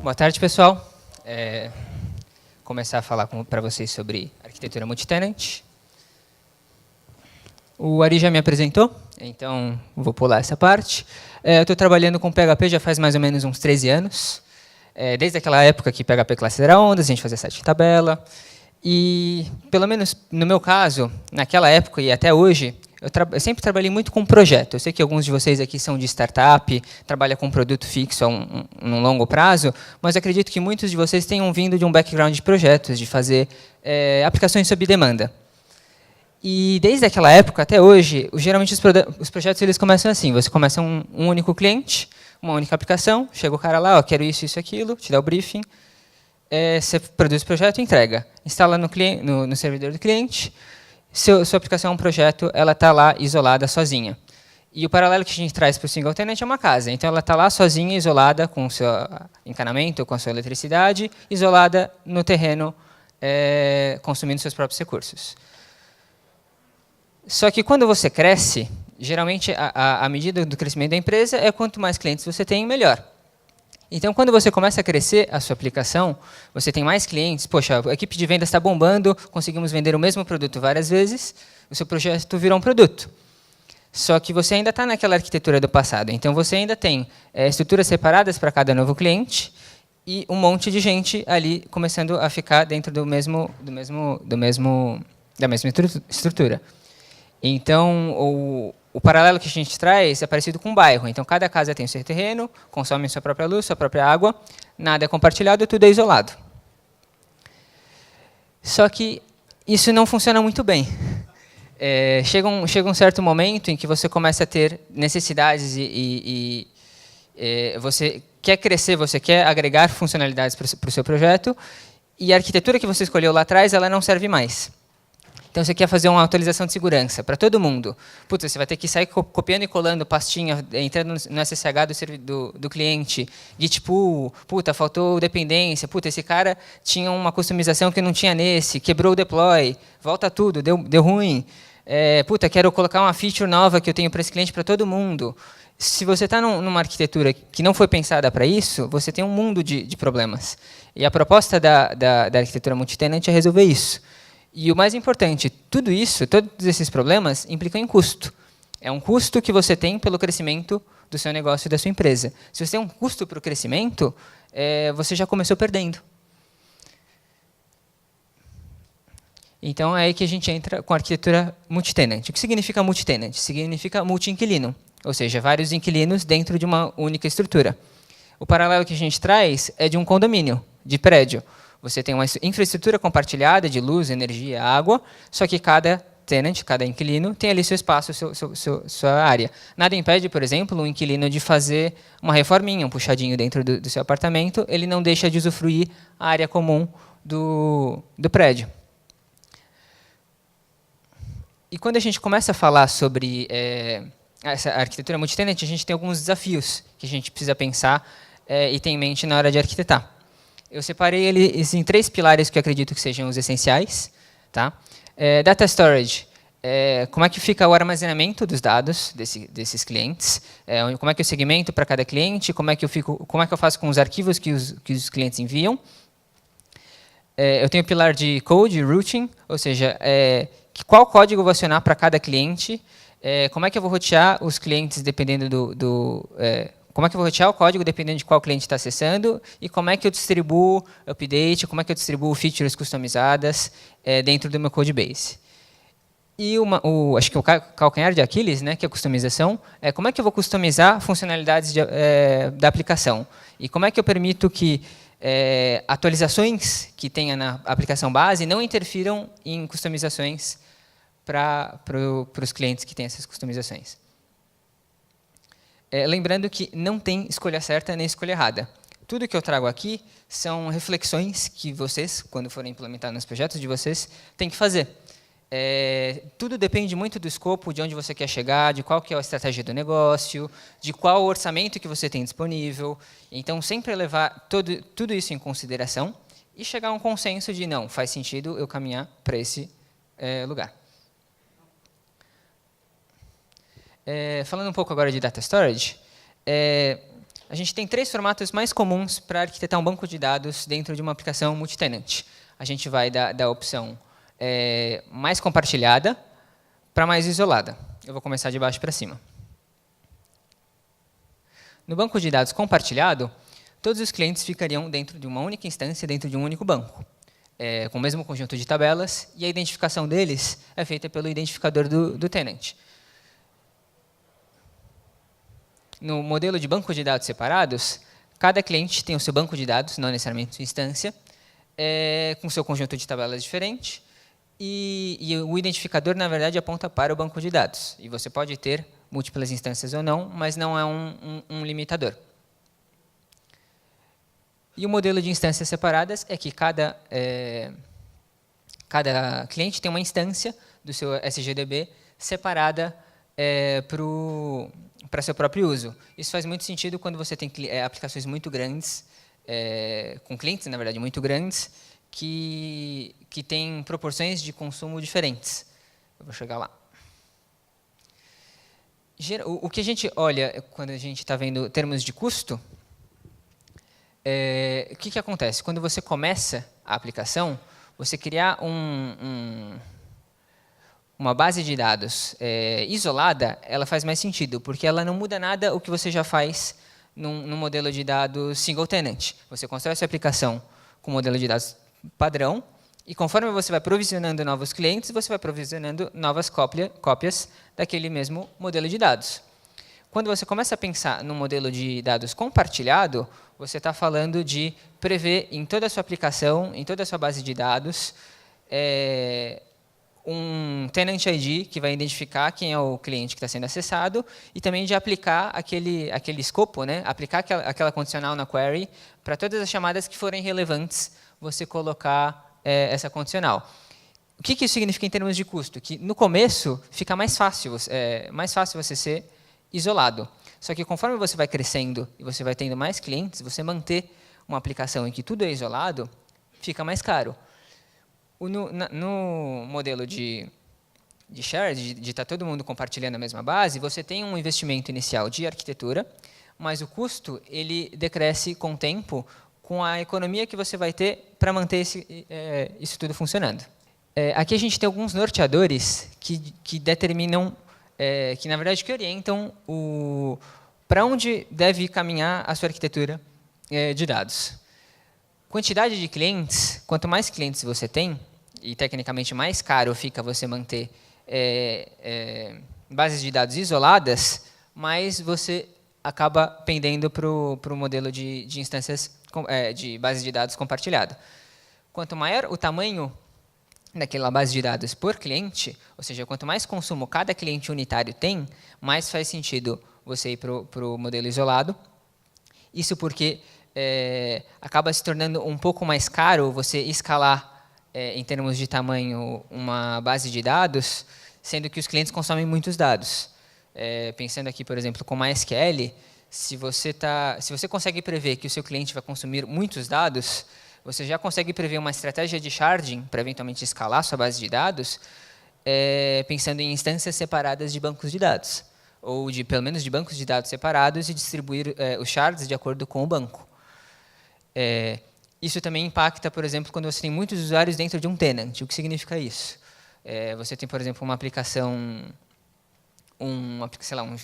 Boa tarde, pessoal. Começar a falar para vocês sobre arquitetura multitenant. O Ari já me apresentou, então vou pular essa parte. Eu estou trabalhando com PHP já faz mais ou menos uns 13 anos. Desde aquela época que PHP Classes era ondas, a gente fazia site de tabela. E, pelo menos no meu caso, naquela época e até hoje, eu sempre trabalhei muito com projeto. Eu sei que alguns de vocês aqui são de startup, trabalham com produto fixo a um longo prazo, mas acredito que muitos de vocês tenham vindo de um background de projetos, de fazer aplicações sob demanda. E desde aquela época até hoje, geralmente os projetos eles começam assim: você começa um único cliente, uma única aplicação, chega o cara lá, quero isso, isso, aquilo, te dá o briefing, você produz o projeto e entrega. Instala no servidor do cliente, sua aplicação é um projeto, ela está lá isolada, sozinha. E o paralelo que a gente traz para o single tenant é uma casa. Então, ela está lá sozinha, isolada, com o seu encanamento, com a sua eletricidade, isolada no terreno, consumindo seus próprios recursos. Só que quando você cresce, geralmente a medida do crescimento da empresa é quanto mais clientes você tem, melhor. Então, quando você começa a crescer a sua aplicação, você tem mais clientes, poxa, a equipe de vendas está bombando, conseguimos vender o mesmo produto várias vezes, o seu projeto virou um produto. Só que você ainda está naquela arquitetura do passado. Então, você ainda tem estruturas separadas para cada novo cliente e um monte de gente ali começando a ficar dentro da mesma estrutura. Então, o paralelo que a gente traz é parecido com um bairro. Então, cada casa tem o seu terreno, consome sua própria luz, sua própria água, nada é compartilhado, tudo é isolado. Só que isso não funciona muito bem. Chega um certo momento em que você começa a ter necessidades e você quer crescer, você quer agregar funcionalidades para o seu projeto, e a arquitetura que você escolheu lá atrás ela não serve mais. Então, você quer fazer uma atualização de segurança para todo mundo. Putz, você vai ter que sair copiando e colando pastinha, entrando no SSH do cliente, Git pull, puta, faltou dependência, puta, esse cara tinha uma customização que não tinha nesse, quebrou o deploy, volta tudo, deu ruim. Puta, quero colocar uma feature nova que eu tenho para esse cliente para todo mundo. Se você está numa arquitetura que não foi pensada para isso, você tem um mundo de problemas. E a proposta da arquitetura multitenant é resolver isso. E o mais importante, tudo isso, todos esses problemas, implicam em custo. É um custo que você tem pelo crescimento do seu negócio e da sua empresa. Se você tem um custo para o crescimento, você já começou perdendo. Então, é aí que a gente entra com a arquitetura multitenant. O que significa multitenant? Significa multi-inquilino, ou seja, vários inquilinos dentro de uma única estrutura. O paralelo que a gente traz é de um condomínio, de prédio. Você tem uma infraestrutura compartilhada de luz, energia, água, só que cada tenant, cada inquilino, tem ali seu espaço, sua área. Nada impede, por exemplo, um inquilino de fazer uma reforminha, um puxadinho dentro do seu apartamento, ele não deixa de usufruir a área comum do prédio. E quando a gente começa a falar sobre essa arquitetura multitenant, a gente tem alguns desafios que a gente precisa pensar e ter em mente na hora de arquitetar. Eu separei eles em 3 pilares que eu acredito que sejam os essenciais. Tá? Data storage. Como é que fica o armazenamento dos dados desses clientes? Como é que eu segmento para cada cliente? Como é que eu faço com os arquivos que os clientes enviam? Eu tenho o pilar de code, routing, ou seja, qual código eu vou acionar para cada cliente? Como é que eu vou rotear os clientes dependendo como é que eu vou rotear o código dependendo de qual cliente está acessando e como é que eu distribuo update, como é que eu distribuo features customizadas dentro do meu codebase. E acho que o calcanhar de Aquiles, né, que é a customização, como é que eu vou customizar funcionalidades da aplicação e como é que eu permito que atualizações que tenha na aplicação base não interfiram em customizações para os clientes que têm essas customizações. Lembrando que não tem escolha certa nem escolha errada. Tudo que eu trago aqui são reflexões que vocês, quando forem implementar nos projetos de vocês, têm que fazer. Tudo depende muito do escopo, de onde você quer chegar, de qual que é a estratégia do negócio, de qual o orçamento que você tem disponível. Então, sempre levar tudo isso em consideração e chegar a um consenso de, não, faz sentido eu caminhar para esse lugar. Falando um pouco agora de data storage, A gente tem 3 formatos mais comuns para arquitetar um banco de dados dentro de uma aplicação multitenant. A gente vai da opção mais compartilhada para mais isolada. Eu vou começar de baixo para cima. No banco de dados compartilhado, todos os clientes ficariam dentro de uma única instância, dentro de um único banco, com o mesmo conjunto de tabelas, e a identificação deles é feita pelo identificador do tenant. No modelo de banco de dados separados, cada cliente tem o seu banco de dados, não necessariamente sua instância, com seu conjunto de tabelas diferente, e o identificador, na verdade, aponta para o banco de dados. E você pode ter múltiplas instâncias ou não, mas não é um limitador. E o modelo de instâncias separadas é que cada cliente tem uma instância do seu SGDB separada para seu próprio uso. Isso faz muito sentido quando você tem aplicações muito grandes, com clientes, na verdade, muito grandes, que têm proporções de consumo diferentes. Eu vou chegar lá. O que a gente olha quando a gente está vendo termos de custo, o que acontece? Quando você começa a aplicação, você criar uma base de dados isolada, ela faz mais sentido, porque ela não muda nada o que você já faz num modelo de dados single tenant. Você constrói a sua aplicação com um modelo de dados padrão, e conforme você vai provisionando novos clientes, você vai provisionando novas cópias daquele mesmo modelo de dados. Quando você começa a pensar no modelo de dados compartilhado, você está falando de prever em toda a sua aplicação, em toda a sua base de dados, um tenant ID que vai identificar quem é o cliente que está sendo acessado e também de aplicar aquele escopo, né? Aplicar aquela condicional na query para todas as chamadas que forem relevantes você colocar essa condicional. O que isso significa em termos de custo? Que no começo fica mais fácil você ser isolado. Só que conforme você vai crescendo e você vai tendo mais clientes, você manter uma aplicação em que tudo é isolado fica mais caro. No modelo de shared, de estar todo mundo compartilhando a mesma base, você tem um investimento inicial de arquitetura, mas o custo ele decresce com o tempo, com a economia que você vai ter para manter isso tudo funcionando. Aqui a gente tem alguns norteadores que determinam, que na verdade que orientam para onde deve caminhar a sua arquitetura de dados. Quantidade de clientes, quanto mais clientes você tem, e tecnicamente mais caro fica você manter bases de dados isoladas, mais você acaba pendendo para o modelo de instâncias de base de dados compartilhada. Quanto maior o tamanho daquela base de dados por cliente, ou seja, quanto mais consumo cada cliente unitário tem, mais faz sentido você ir para o modelo isolado. Isso porque acaba se tornando um pouco mais caro você escalar, em termos de tamanho, uma base de dados, sendo que os clientes consomem muitos dados. Pensando aqui, por exemplo, com MySQL, se você consegue prever que o seu cliente vai consumir muitos dados, você já consegue prever uma estratégia de sharding para eventualmente escalar sua base de dados, pensando em instâncias separadas de bancos de dados, ou pelo menos de bancos de dados separados e distribuir os shards de acordo com o banco. Isso também impacta, por exemplo, quando você tem muitos usuários dentro de um tenant. O que significa isso? Você tem, por exemplo, uma aplicação, um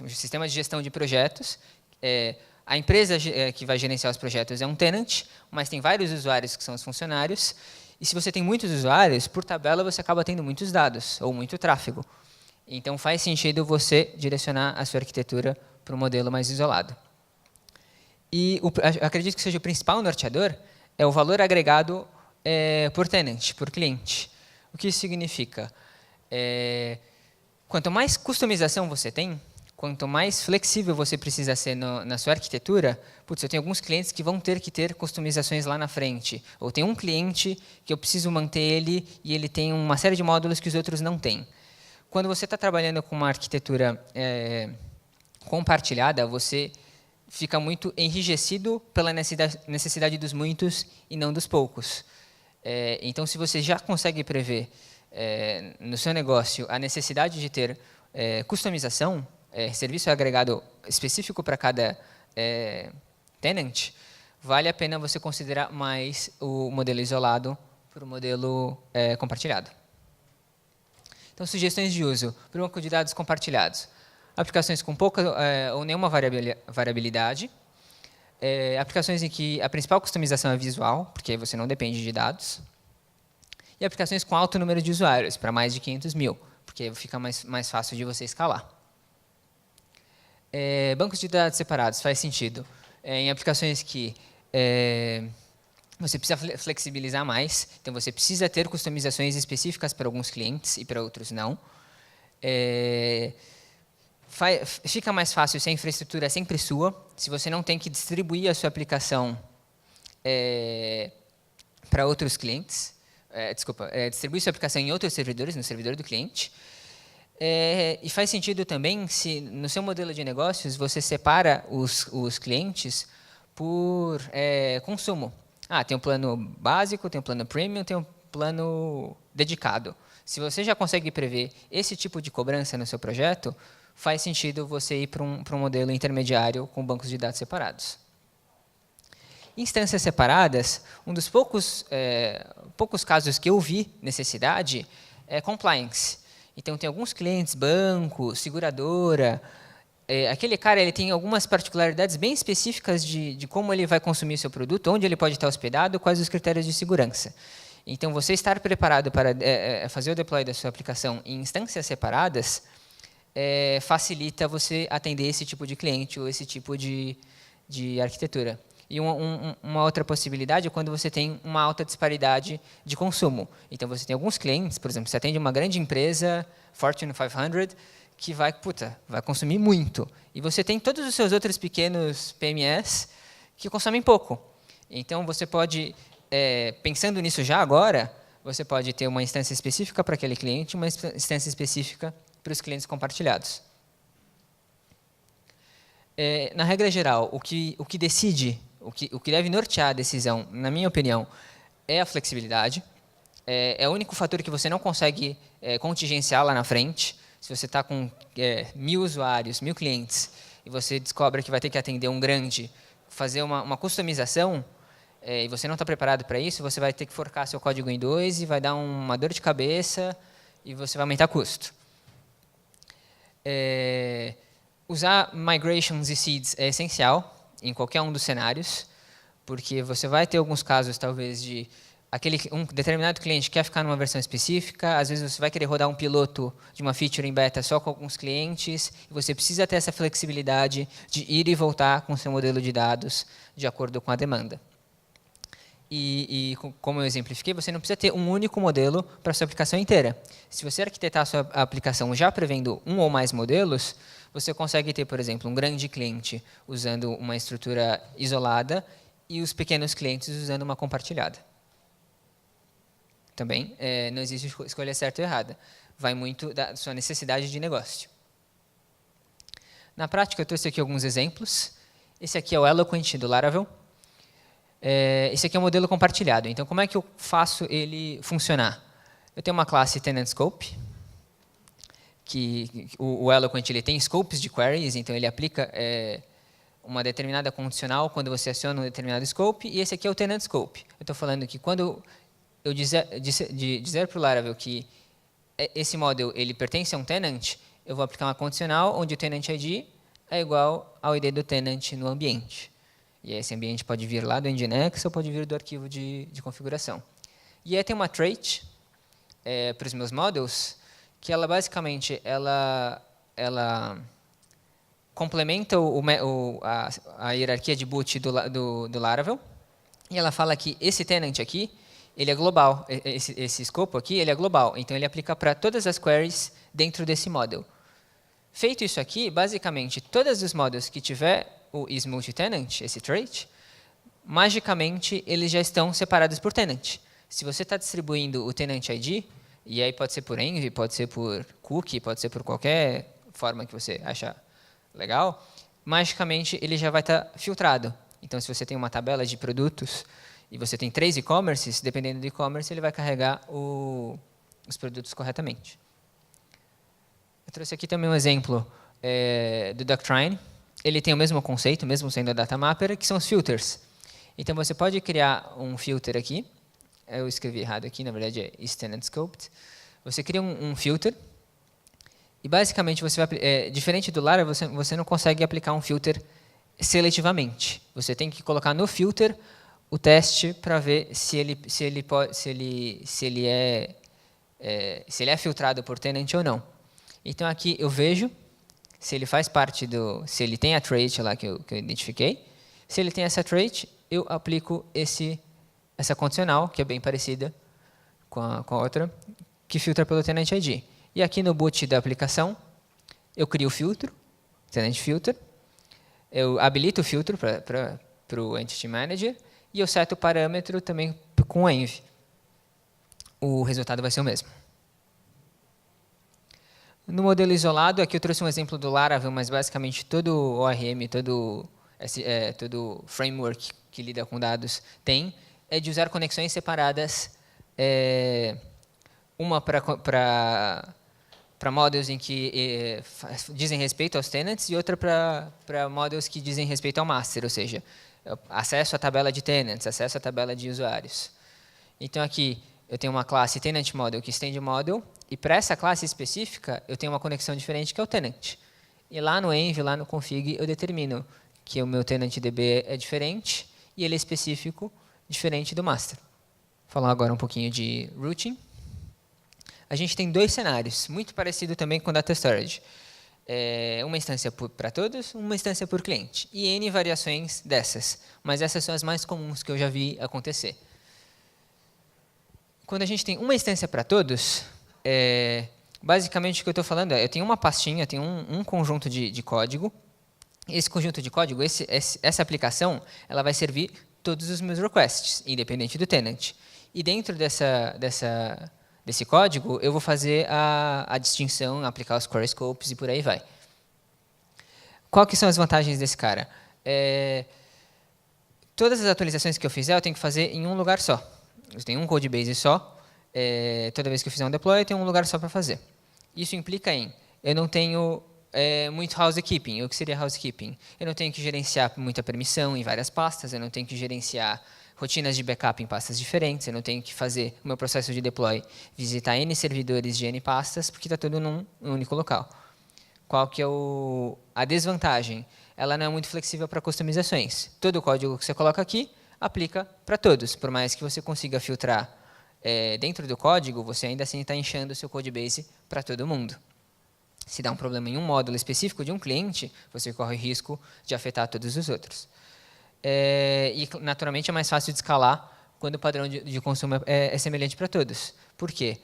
sistema de gestão de projetos. A empresa que vai gerenciar os projetos é um tenant, mas tem vários usuários que são os funcionários. E se você tem muitos usuários, por tabela você acaba tendo muitos dados ou muito tráfego. Então faz sentido você direcionar a sua arquitetura para um modelo mais isolado. E acredito que seja o principal norteador é o valor agregado por tenant, por cliente. O que isso significa? Quanto mais customização você tem, quanto mais flexível você precisa ser na sua arquitetura, eu tenho alguns clientes que vão ter que ter customizações lá na frente. Ou tem um cliente que eu preciso manter ele e ele tem uma série de módulos que os outros não têm. Quando você está trabalhando com uma arquitetura compartilhada, você fica muito enrijecido pela necessidade dos muitos e não dos poucos. Então, se você já consegue prever no seu negócio a necessidade de ter customização, serviço agregado específico para cada tenant, vale a pena você considerar mais o modelo isolado para o modelo compartilhado. Então, sugestões de uso para um banco de dados compartilhados. Aplicações com pouca ou nenhuma variabilidade. Aplicações em que a principal customização é visual, porque aí você não depende de dados. E aplicações com alto número de usuários, para mais de 500 mil, porque aí fica mais fácil de você escalar. Bancos de dados separados faz sentido em aplicações que você precisa flexibilizar mais, então você precisa ter customizações específicas para alguns clientes e para outros não. Fica mais fácil se a infraestrutura é sempre sua, se você não tem que distribuir a sua aplicação para outros clientes, distribuir sua aplicação em outros servidores, no servidor do cliente. E faz sentido também se no seu modelo de negócios você separa os clientes por consumo. Tem um plano básico, tem um plano premium, tem um plano dedicado. Se você já consegue prever esse tipo de cobrança no seu projeto, faz sentido você ir para um modelo intermediário com bancos de dados separados. Instâncias separadas, um dos poucos casos que eu vi necessidade é compliance. Então, tem alguns clientes, banco, seguradora. Aquele cara ele tem algumas particularidades bem específicas de como ele vai consumir seu produto, onde ele pode estar hospedado, quais os critérios de segurança. Então, você estar preparado para fazer o deploy da sua aplicação em instâncias separadas facilita você atender esse tipo de cliente ou esse tipo de arquitetura. E uma outra possibilidade é quando você tem uma alta disparidade de consumo. Então, você tem alguns clientes, por exemplo, você atende uma grande empresa, Fortune 500, que vai consumir muito. E você tem todos os seus outros pequenos PMS que consomem pouco. Então, você pode, pensando nisso já agora, você pode ter uma instância específica para aquele cliente, uma instância específica para os clientes compartilhados. Na regra geral, o que decide, o que deve nortear a decisão, na minha opinião, é a flexibilidade. É o único fator que você não consegue contingenciar lá na frente. Se você está com 1.000 usuários, 1.000 clientes, e você descobre que vai ter que atender um grande, fazer uma customização, e você não está preparado para isso, você vai ter que forcar seu código em 2 e vai dar uma dor de cabeça e você vai aumentar custo. Usar migrations e seeds é essencial em qualquer um dos cenários, porque você vai ter alguns casos, talvez, de um determinado cliente quer ficar numa versão específica, às vezes você vai querer rodar um piloto de uma feature em beta só com alguns clientes, e você precisa ter essa flexibilidade de ir e voltar com o seu modelo de dados de acordo com a demanda. E como eu exemplifiquei, você não precisa ter um único modelo para a sua aplicação inteira. Se você arquitetar a sua aplicação já prevendo um ou mais modelos, você consegue ter, por exemplo, um grande cliente usando uma estrutura isolada e os pequenos clientes usando uma compartilhada. Também não existe escolha certa ou errada. Vai muito da sua necessidade de negócio. Na prática, eu trouxe aqui alguns exemplos. Esse aqui é o Eloquent do Laravel. Esse aqui é um modelo compartilhado. Então, como é que eu faço ele funcionar? Eu tenho uma classe TenantScope, que o Eloquent ele tem scopes de queries, então ele aplica uma determinada condicional quando você aciona um determinado scope, e esse aqui é o TenantScope. Eu estou falando que quando eu dizer para o Laravel que esse model ele pertence a um tenant, eu vou aplicar uma condicional onde o tenant ID é igual ao ID do tenant no ambiente. E esse ambiente pode vir lá do Nginx ou pode vir do arquivo de configuração. E aí tem uma trait para os meus models, que ela basicamente ela complementa a hierarquia de boot do Laravel, e ela fala que esse tenant aqui, ele é global, esse escopo aqui, ele é global, então ele aplica para todas as queries dentro desse model. Feito isso aqui, basicamente, todos os models que tiver o isMultitenant, esse trait, magicamente eles já estão separados por tenant. Se você está distribuindo o tenant ID, e aí pode ser por env, pode ser por cookie, pode ser por qualquer forma que você achar legal, magicamente ele já vai estar filtrado. Então, se você tem uma tabela de produtos e você tem 3 e-commerces, dependendo do e-commerce, ele vai carregar os produtos corretamente. Eu trouxe aqui também um exemplo do Doctrine. ele tem o mesmo conceito, mesmo sendo a data mapper, que são os filters. Então, você pode criar um filter aqui. Eu escrevi errado aqui, na verdade é isTenant Scoped. Você cria um filter, e basicamente, você vai, diferente do Lara, você não consegue aplicar um filter seletivamente. Você tem que colocar no filter o teste para ver se ele é filtrado por tenant ou não. Então, aqui eu vejo se ele faz parte se ele tem a trait lá que eu identifiquei. Se ele tem essa trait, eu aplico essa condicional, que é bem parecida com a outra, que filtra pelo tenant ID. E aqui no boot da aplicação, eu crio o filtro, tenant filter, eu habilito o filtro para o Entity Manager, e eu seto o parâmetro também com o env. O resultado vai ser o mesmo. No modelo isolado, aqui eu trouxe um exemplo do Laravel, mas basicamente todo o ORM, todo framework que lida com dados é de usar conexões separadas, uma para models em que dizem respeito aos tenants e outra para models que dizem respeito ao master, ou seja, acesso à tabela de tenants, acesso à tabela de usuários. Então, aqui eu tenho uma classe tenant model que estende model, e para essa classe específica eu tenho uma conexão diferente que é o tenant. E lá no env, lá no config, eu determino que o meu tenant DB é diferente e ele é específico, diferente do master. Vou falar agora um pouquinho de routing. A gente tem dois cenários, muito parecido também com Data Storage. Uma instância para todos, uma instância por cliente. E N variações dessas, mas essas são as mais comuns que eu já vi acontecer. Quando a gente tem uma instância para todos, basicamente o que eu estou falando eu tenho uma pastinha, eu tenho um conjunto de código. Esse conjunto de código, essa aplicação, ela vai servir todos os meus requests, independente do tenant. E dentro desse código, eu vou fazer a distinção, aplicar os core scopes e por aí vai. Qual que são as vantagens desse cara? Todas as atualizações que eu fizer, eu tenho que fazer em um lugar só. Eu tenho um codebase só. Toda vez que eu fizer um deploy, eu tenho um lugar só para fazer. Isso implica eu não tenho muito housekeeping. O que seria housekeeping? Eu não tenho que gerenciar muita permissão em várias pastas, eu não tenho que gerenciar rotinas de backup em pastas diferentes, eu não tenho que fazer o meu processo de deploy, visitar N servidores de N pastas, porque está tudo num único local. Qual que é a desvantagem? Ela não é muito flexível para customizações. Todo o código que você coloca aqui aplica para todos. Por mais que você consiga filtrar dentro do código, você ainda assim está enchendo o seu codebase para todo mundo. Se dá um problema em um módulo específico de um cliente, você corre o risco de afetar todos os outros. E, naturalmente, é mais fácil de escalar quando o padrão de consumo é semelhante para todos. Por quê?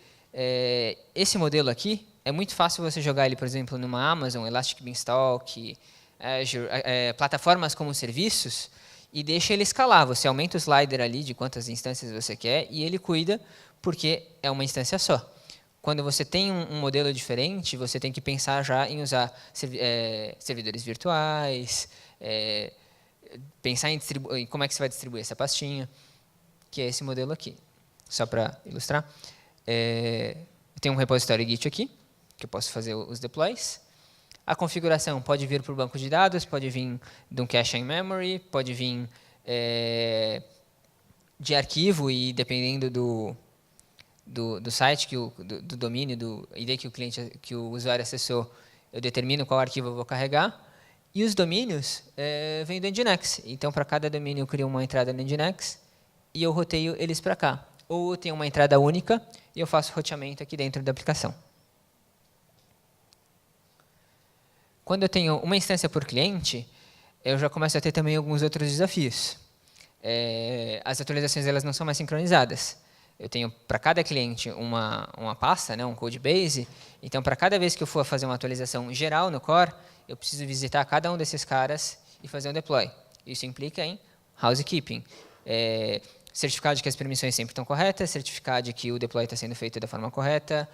Esse modelo aqui, é muito fácil você jogar ele, por exemplo, numa Amazon, Elastic Beanstalk, Azure, plataformas como serviços, e deixa ele escalar. Você aumenta o slider ali de quantas instâncias você quer, e ele cuida, porque é uma instância só. Quando você tem um modelo diferente, você tem que pensar já em usar servidores virtuais, pensar em como é que você vai distribuir essa pastinha, que é esse modelo aqui. Só para ilustrar. Eu tenho um repositório Git aqui, que eu posso fazer os deploys. A configuração pode vir para o banco de dados, pode vir de um cache in memory, pode vir de arquivo, e dependendo do site, do domínio, do ID que o usuário acessou, eu determino qual arquivo eu vou carregar. E os domínios vêm do Nginx. Então, para cada domínio, eu crio uma entrada no Nginx e eu roteio eles para cá. Ou eu tenho uma entrada única e eu faço roteamento aqui dentro da aplicação. Quando eu tenho uma instância por cliente, eu já começo a ter também alguns outros desafios. As atualizações elas não são mais sincronizadas. Eu tenho para cada cliente uma pasta, um codebase. Então, para cada vez que eu for fazer uma atualização geral no core, eu preciso visitar cada um desses caras e fazer um deploy. Isso implica em housekeeping. Certificar de que as permissões sempre estão corretas, certificar de que o deploy está sendo feito da forma correta,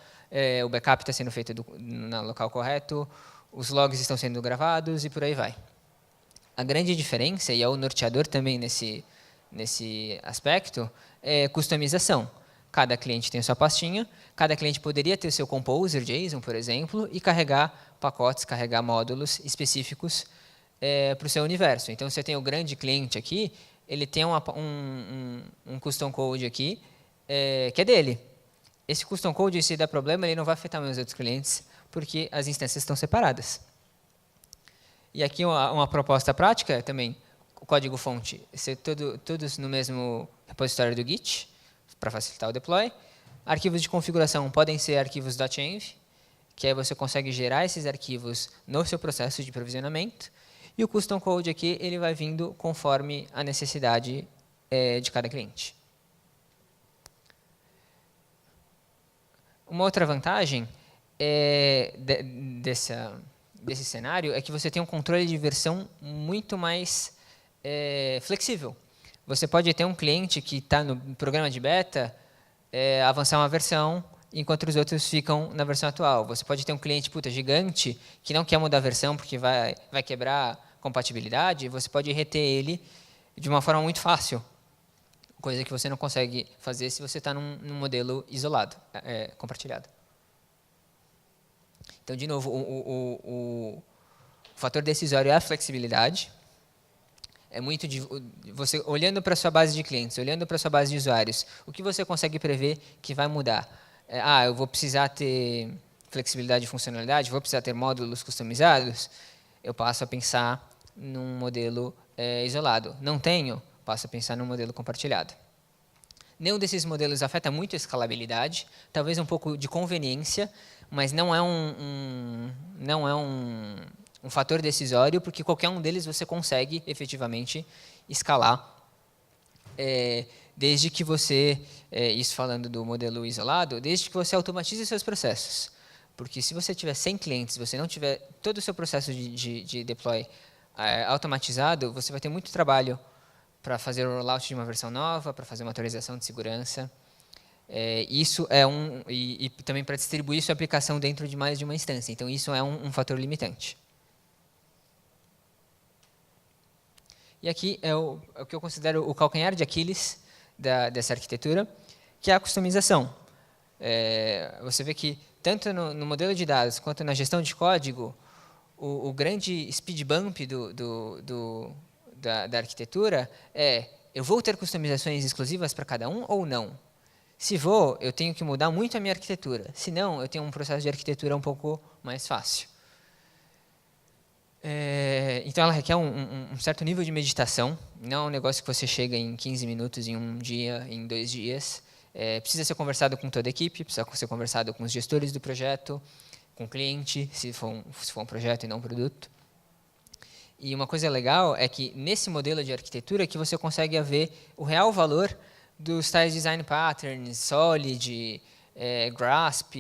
o backup está sendo feito no local correto, os logs estão sendo gravados e por aí vai. A grande diferença, e é o norteador também nesse aspecto, é customização. Cada cliente tem a sua pastinha, cada cliente poderia ter o seu composer JSON, por exemplo, e carregar pacotes, carregar módulos específicos para o seu universo. Então, você tem o grande cliente aqui, ele tem um custom code aqui, que é dele. Esse custom code, se der problema, ele não vai afetar meus outros clientes, porque as instâncias estão separadas. E aqui uma proposta prática também, o código-fonte ser todos no mesmo repositório do Git, para facilitar o deploy. Arquivos de configuração podem ser arquivos .env, que aí você consegue gerar esses arquivos no seu processo de provisionamento. E o custom code aqui, ele vai vindo conforme a necessidade de cada cliente. Uma outra vantagem desse cenário é que você tem um controle de versão muito mais flexível. Você pode ter um cliente que está no programa de beta, avançar uma versão, enquanto os outros ficam na versão atual. Você pode ter um cliente gigante que não quer mudar a versão porque vai quebrar compatibilidade, você pode reter ele de uma forma muito fácil, coisa que você não consegue fazer se você está num modelo isolado, compartilhado. Então, de novo, o fator decisório é a flexibilidade. É muito de você olhando para a sua base de clientes, olhando para a sua base de usuários, o que você consegue prever que vai mudar? Eu vou precisar ter flexibilidade de funcionalidade, vou precisar ter módulos customizados, eu passo a pensar num modelo isolado. Não tenho, passo a pensar num modelo compartilhado. Nenhum desses modelos afeta muito a escalabilidade, talvez um pouco de conveniência, mas não é um fator decisório, porque qualquer um deles você consegue efetivamente escalar, desde que você, isso falando do modelo isolado, desde que você automatize seus processos. Porque se você tiver 100 clientes, você não tiver todo o seu processo de deploy automatizado, você vai ter muito trabalho para fazer o rollout de uma versão nova, para fazer uma atualização de segurança. Isso e também para distribuir sua aplicação dentro de mais de uma instância. Então, isso é um fator limitante. E aqui é o que eu considero o calcanhar de Aquiles dessa arquitetura, que é a customização. Você vê que, tanto no modelo de dados quanto na gestão de código, o grande speed bump da arquitetura eu vou ter customizações exclusivas para cada um ou não? Se vou, eu tenho que mudar muito a minha arquitetura. Se não, eu tenho um processo de arquitetura um pouco mais fácil. Então, ela requer um certo nível de meditação. Não é um negócio que você chega em 15 minutos, em um dia, em 2 dias. Precisa ser conversado com toda a equipe, precisa ser conversado com os gestores do projeto, com o cliente, se for um projeto e não um produto. E uma coisa legal é que, nesse modelo de arquitetura, que você consegue ver o real valor dos tais design patterns, solid, grasp,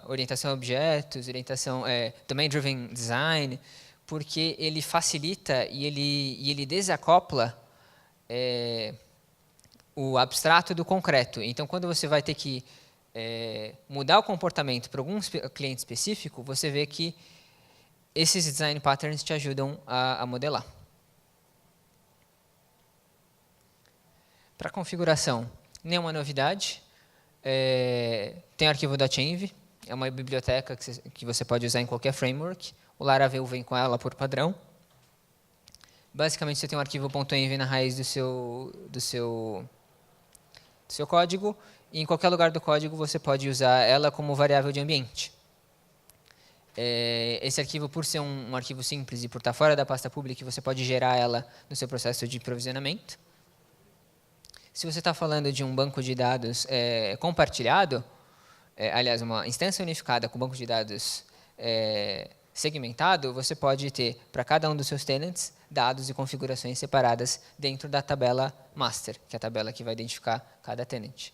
orientação a objetos, orientação domain-driven design, porque ele facilita e ele desacopla o abstrato do concreto. Então, quando você vai ter que mudar o comportamento para algum cliente específico, você vê que esses design patterns te ajudam a modelar. Para configuração, nenhuma novidade. Tem o arquivo .env, é uma biblioteca que você pode usar em qualquer framework. O Laravel vem com ela por padrão. Basicamente, você tem um arquivo .env na raiz do seu código, e em qualquer lugar do código você pode usar ela como variável de ambiente. Esse arquivo, por ser um arquivo simples e por estar fora da pasta pública, você pode gerar ela no seu processo de provisionamento. Se você está falando de um banco de dados compartilhado, aliás, uma instância unificada com banco de dados segmentado, você pode ter, para cada um dos seus tenants, dados e configurações separadas dentro da tabela master, que é a tabela que vai identificar cada tenant.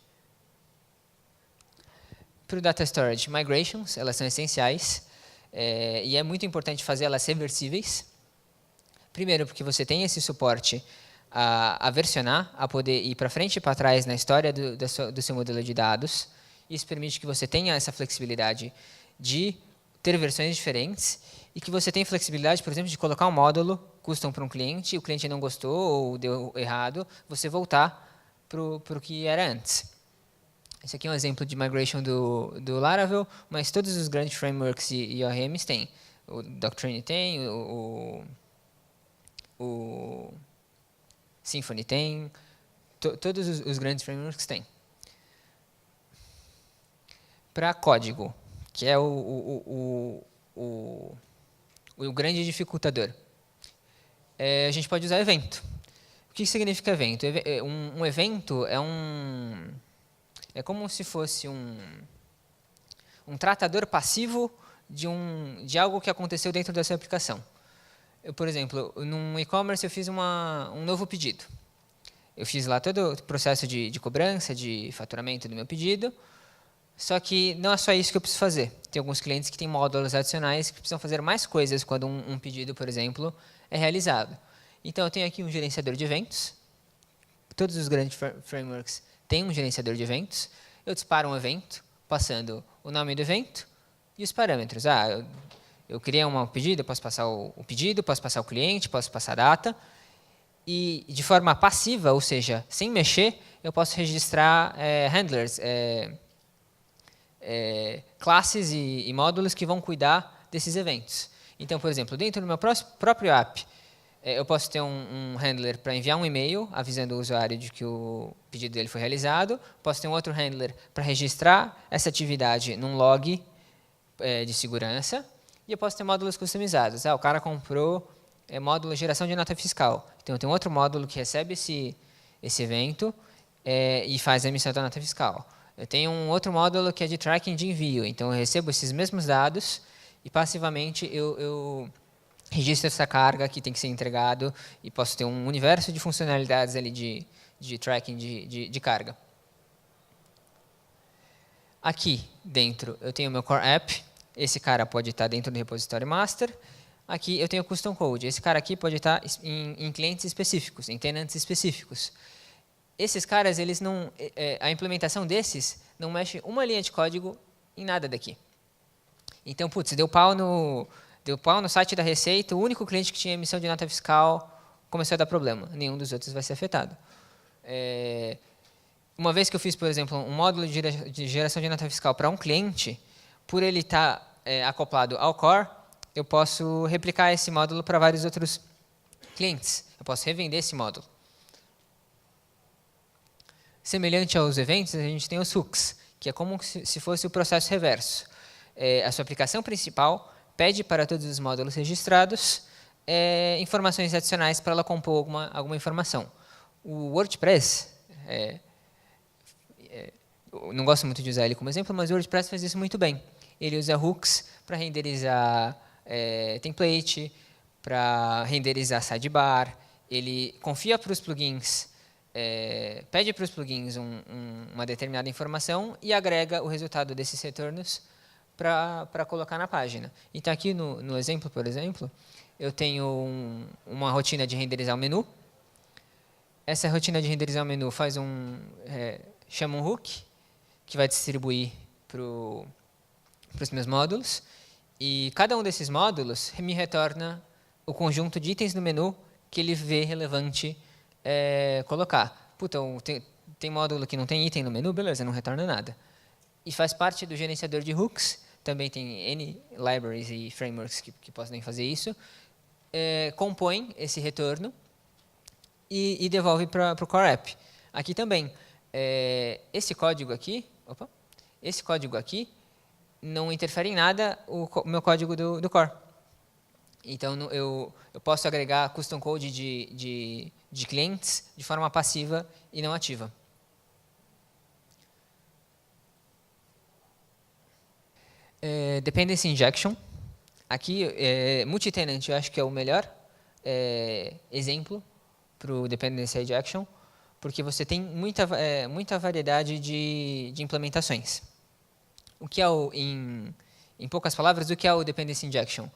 Para o Data Storage, migrations, elas são essenciais, e é muito importante fazer elas reversíveis. Primeiro, porque você tem esse suporte a versionar, a poder ir para frente e para trás na história do seu modelo de dados. Isso permite que você tenha essa flexibilidade de ter versões diferentes e que você tenha flexibilidade, por exemplo, de colocar um módulo custom para um cliente, o cliente não gostou ou deu errado, você voltar para o que era antes. Esse aqui é um exemplo de migration do Laravel, mas todos os grandes frameworks e ORMs têm. O Doctrine tem, o o Symfony tem, todos os grandes frameworks têm. Para código, que é o grande dificultador, a gente pode usar evento. O que significa evento? Um evento é como se fosse um tratador passivo de algo que aconteceu dentro da sua aplicação. Por exemplo, num e-commerce eu fiz um novo pedido. Eu fiz lá todo o processo de cobrança, de faturamento do meu pedido, só que não é só isso que eu preciso fazer. Tem alguns clientes que têm módulos adicionais que precisam fazer mais coisas quando um pedido, por exemplo, é realizado. Então, eu tenho aqui um gerenciador de eventos. Todos os grandes frameworks têm um gerenciador de eventos. Eu disparo um evento, passando o nome do evento e os parâmetros. Eu criei um pedido, eu posso passar o pedido, posso passar o cliente, posso passar a data. E, de forma passiva, ou seja, sem mexer, eu posso registrar handlers, classes e módulos que vão cuidar desses eventos. Então, por exemplo, dentro do meu próprio app, eu posso ter um handler para enviar um e-mail avisando o usuário de que o pedido dele foi realizado. Posso ter um outro handler para registrar essa atividade num log de segurança. E eu posso ter módulos customizados. O cara comprou módulo geração de nota fiscal. Então, eu tenho outro módulo que recebe esse evento e faz a emissão da nota fiscal. Eu tenho um outro módulo que é de tracking de envio. Então, eu recebo esses mesmos dados e, passivamente, eu registro essa carga que tem que ser entregado e posso ter um universo de funcionalidades ali de tracking de carga. Aqui dentro eu tenho o meu core app. Esse cara pode estar dentro do repositório master. Aqui eu tenho o custom code. Esse cara aqui pode estar em clientes específicos, em tenants específicos. Esses caras, eles não, a implementação desses não mexe uma linha de código em nada daqui. Então, putz, deu pau no site da Receita, o único cliente que tinha emissão de nota fiscal começou a dar problema. Nenhum dos outros vai ser afetado. Uma vez que eu fiz, por exemplo, um módulo de geração de nota fiscal para um cliente, por ele estar acoplado ao core, eu posso replicar esse módulo para vários outros clientes. Eu posso revender esse módulo. Semelhante aos eventos, a gente tem os hooks, que é como se fosse o processo reverso. A sua aplicação principal pede para todos os módulos registrados informações adicionais para ela compor alguma informação. O WordPress, eu não gosto muito de usar ele como exemplo, mas o WordPress faz isso muito bem. Ele usa hooks para renderizar template, para renderizar sidebar, ele confia para os plugins, pede para os plugins uma determinada informação e agrega o resultado desses retornos para colocar na página. Então, aqui no exemplo, por exemplo, eu tenho uma rotina de renderizar o menu. Essa rotina de renderizar o menu chama um hook, que vai distribuir para os meus módulos. E cada um desses módulos me retorna o conjunto de itens no menu que ele vê relevante colocar. Puta, tem módulo que não tem item no menu, beleza, não retorna nada. E faz parte do gerenciador de hooks, também tem N libraries e frameworks que podem fazer isso, compõe esse retorno e devolve para o core app. Aqui também, esse código aqui não interfere em nada o meu código do core. Então, eu posso agregar custom code de clientes de forma passiva e não ativa. Dependency Injection. Aqui, multi-tenant eu acho que é o melhor exemplo para o Dependency Injection, porque você tem muita variedade de implementações. O que é em poucas palavras, o que é o Dependency Injection?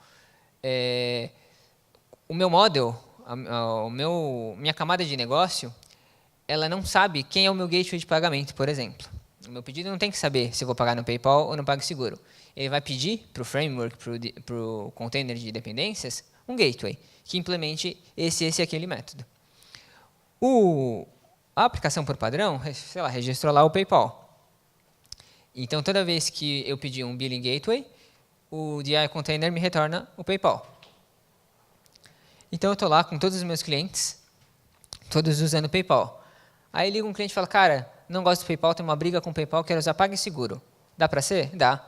O meu model, minha camada de negócio, ela não sabe quem é o meu gateway de pagamento, por exemplo. O meu pedido não tem que saber se eu vou pagar no PayPal ou no PagSeguro. Ele vai pedir para o framework, para o container de dependências, um gateway, que implemente esse e aquele método. A aplicação por padrão, sei lá, registrou lá o PayPal. Então, toda vez que eu pedir um billing gateway, o DI container me retorna o PayPal. Então, eu estou lá com todos os meus clientes, todos usando o PayPal. Aí liga um cliente e fala, cara, não gosto do PayPal, tem uma briga com o PayPal, quero usar PagSeguro. Dá para ser? Dá.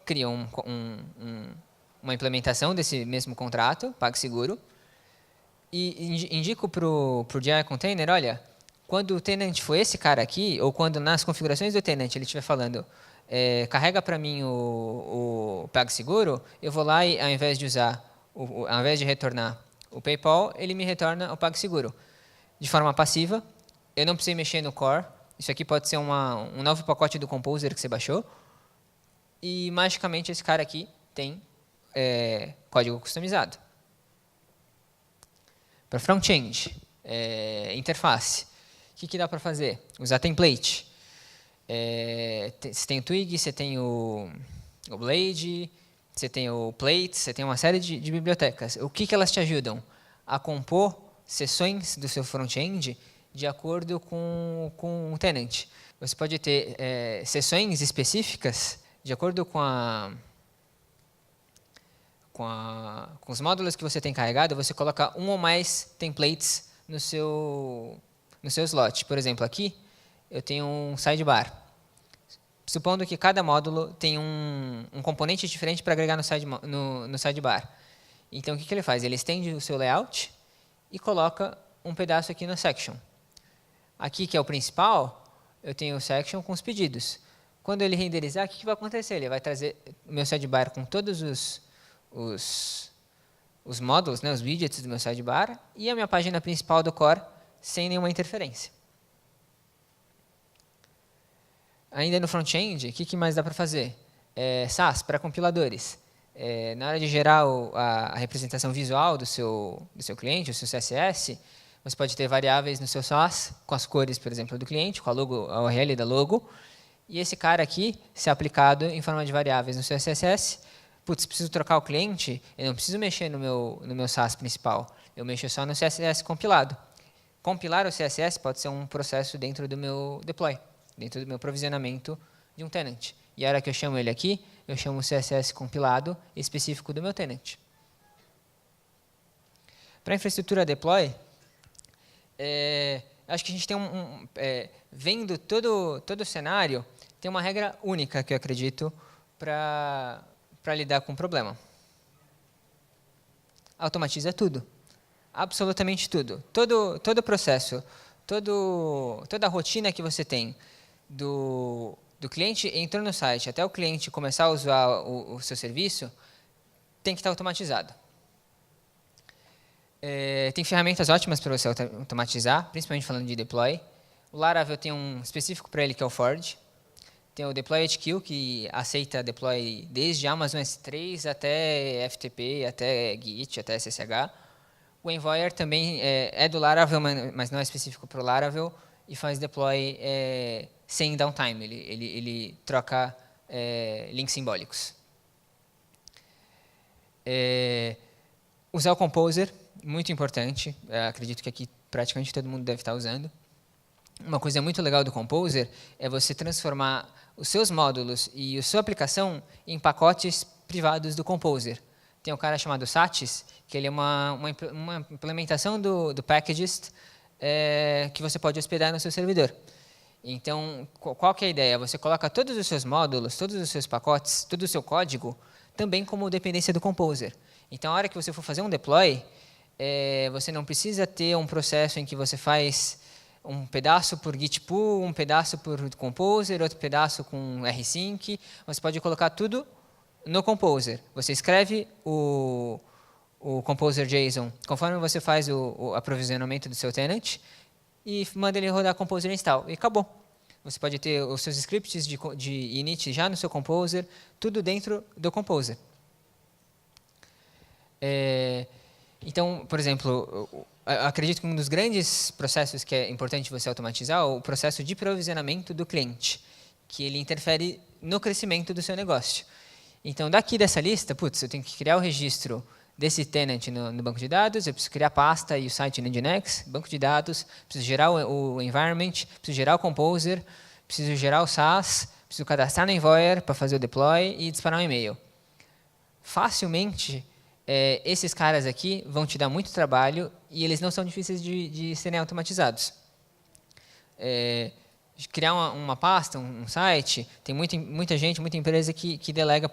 Cria uma implementação desse mesmo contrato, PagSeguro, e indico para o DI Container, olha, quando o tenant for esse cara aqui, ou quando nas configurações do tenant ele estiver falando, carrega para mim o PagSeguro, eu vou lá e ao invés de usar, ao invés de retornar o PayPal, ele me retorna o PagSeguro. De forma passiva, eu não precisei mexer no core, isso aqui pode ser um novo pacote do Composer que você baixou, e magicamente esse cara aqui tem código customizado. Para front-end, interface, o que dá para fazer? Usar template. Você tem o Twig, você tem o Blade, você tem o Plate, você tem uma série de bibliotecas. O que elas te ajudam? A compor seções do seu front-end de acordo com o tenant. Você pode ter seções específicas de acordo com os módulos que você tem carregado, você coloca um ou mais templates no seu slot. Por exemplo, aqui eu tenho um sidebar. Supondo que cada módulo tem um componente diferente para agregar no sidebar. Então, o que ele faz? Ele estende o seu layout e coloca um pedaço aqui na section. Aqui, que é o principal, eu tenho o section com os pedidos. Quando ele renderizar, o que vai acontecer? Ele vai trazer o meu sidebar com todos os módulos, os widgets do meu sidebar, e a minha página principal do core sem nenhuma interferência. Ainda no front-end, o que mais dá para fazer? SAS, para compiladores. Na hora de gerar a representação visual do seu cliente, o seu CSS, você pode ter variáveis no seu SAS, com as cores, por exemplo, do cliente, com a URL da logo, e esse cara aqui ser aplicado em forma de variáveis no seu CSS. Putz, preciso trocar o cliente, eu não preciso mexer no meu SAS principal, eu mexo só no CSS compilado. Compilar o CSS pode ser um processo dentro do meu deploy, dentro do meu provisionamento de um tenant. E a hora que eu chamo ele aqui, eu chamo o CSS compilado específico do meu tenant. Para a infraestrutura deploy, acho que a gente tem vendo todo o cenário, tem uma regra única que eu acredito para lidar com o problema. Automatiza tudo. Absolutamente tudo. Todo o processo, toda a rotina que você tem do cliente entrou no site até o cliente começar a usar o seu serviço, tem que estar automatizado. Tem ferramentas ótimas para você automatizar, principalmente falando de deploy. O Laravel tem um específico para ele, que é o Forge. Tem o Deploy HQ, que aceita deploy desde Amazon S3 até FTP, até Git, até SSH. O Envoyer também é do Laravel, mas não é específico para o Laravel, e faz deploy sem downtime. Ele troca links simbólicos. Usar o Composer, muito importante. Acredito que aqui praticamente todo mundo deve estar usando. Uma coisa muito legal do Composer é você transformar os seus módulos e a sua aplicação em pacotes privados do Composer. Tem um cara chamado Satis, que ele é uma implementação do Packagist que você pode hospedar no seu servidor. Então, qual que é a ideia? Você coloca todos os seus módulos, todos os seus pacotes, todo o seu código, também como dependência do Composer. Então, a hora que você for fazer um deploy, você não precisa ter um processo em que você faz um pedaço por Git pull, um pedaço por Composer, outro pedaço com rsync. Você pode colocar tudo no Composer. Você escreve o Composer JSON conforme você faz o aprovisionamento do seu tenant e manda ele rodar Composer install. E acabou. Você pode ter os seus scripts de init já no seu Composer, tudo dentro do Composer. Então, por exemplo, acredito que um dos grandes processos que é importante você automatizar é o processo de provisionamento do cliente, que ele interfere no crescimento do seu negócio. Então, daqui dessa lista, eu tenho que criar o registro desse tenant no banco de dados, eu preciso criar a pasta e o site no Nginx, banco de dados, preciso gerar o environment, preciso gerar o Composer, preciso gerar o SAS, preciso cadastrar no Envoyer para fazer o deploy e disparar um e-mail. Facilmente, esses caras aqui vão te dar muito trabalho e eles não são difíceis de serem automatizados. Criar uma pasta, um site, tem muita gente, muita empresa que delega,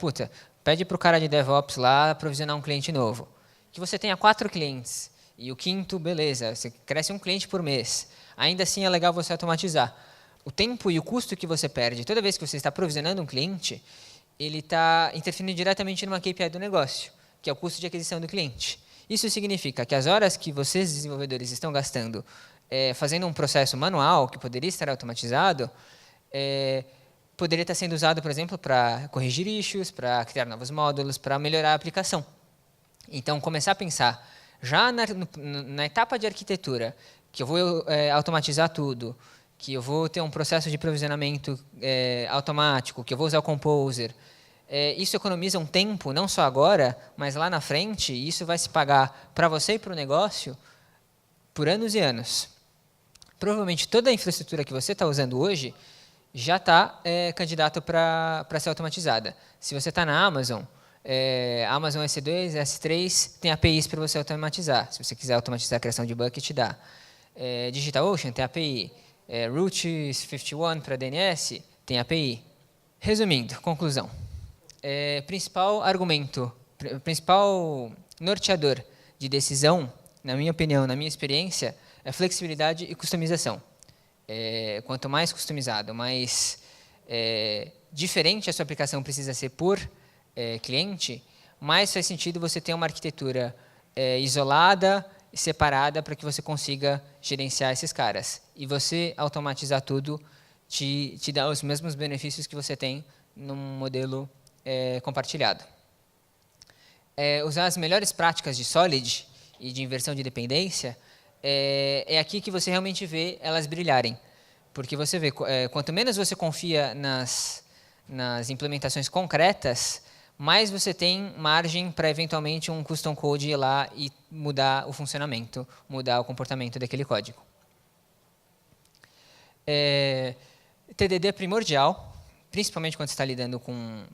pede para o cara de DevOps lá provisionar um cliente novo. Que você tenha 4 clientes e o quinto, beleza, você cresce um cliente por mês. Ainda assim é legal você automatizar. O tempo e o custo que você perde toda vez que você está provisionando um cliente, ele está interferindo diretamente numa KPI do negócio, que é o custo de aquisição do cliente. Isso significa que as horas que vocês, desenvolvedores, estão gastando fazendo um processo manual, que poderia estar automatizado, poderia estar sendo usado, por exemplo, para corrigir issues, para criar novos módulos, para melhorar a aplicação. Então, começar a pensar, já na etapa de arquitetura, que eu vou automatizar tudo, que eu vou ter um processo de provisionamento automático, que eu vou usar o Composer. Isso economiza um tempo, não só agora, mas lá na frente, e isso vai se pagar para você e para o negócio por anos e anos. Provavelmente toda a infraestrutura que você está usando hoje já está candidato para ser automatizada. Se você está na Amazon, Amazon S2, S3, tem APIs para você automatizar. Se você quiser automatizar a criação de bucket, dá. DigitalOcean tem API. Route 51 para DNS tem API. Resumindo, conclusão. Principal argumento, principal norteador de decisão, na minha opinião, na minha experiência, é flexibilidade e customização. Quanto mais customizado, mais diferente a sua aplicação precisa ser por cliente, mais faz sentido você ter uma arquitetura isolada e separada para que você consiga gerenciar esses caras. E você automatizar tudo te dá os mesmos benefícios que você tem num modelo compartilhado. Usar as melhores práticas de Solid e de inversão de dependência é aqui que você realmente vê elas brilharem. Porque você vê, quanto menos você confia nas implementações concretas, mais você tem margem para, eventualmente, um custom code ir lá e mudar o funcionamento, mudar o comportamento daquele código. TDD é primordial, principalmente quando você está lidando com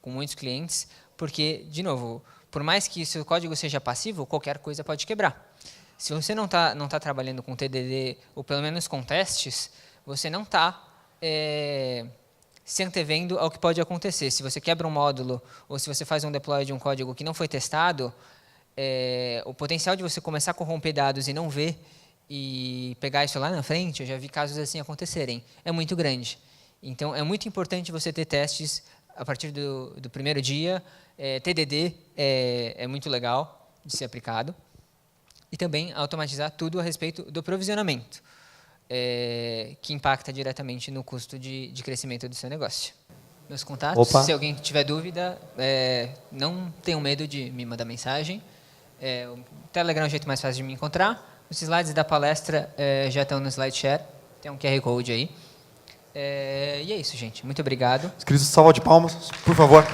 muitos clientes, porque, de novo, por mais que seu código seja passivo, qualquer coisa pode quebrar. Se você não tá trabalhando com TDD, ou pelo menos com testes, você não está se antevendo ao que pode acontecer. Se você quebra um módulo, ou se você faz um deploy de um código que não foi testado, o potencial de você começar a corromper dados e não ver, e pegar isso lá na frente, eu já vi casos assim acontecerem, é muito grande. Então, é muito importante você ter testes a partir do primeiro dia. TDD é muito legal de ser aplicado. E também automatizar tudo a respeito do provisionamento, que impacta diretamente no custo de crescimento do seu negócio. Meus contatos, se alguém tiver dúvida, não tenham medo de me mandar mensagem. O Telegram é o jeito mais fácil de me encontrar. Os slides da palestra já estão no SlideShare, tem um QR Code aí. E é isso, gente. Muito obrigado. Inscritos, salva de palmas, por favor.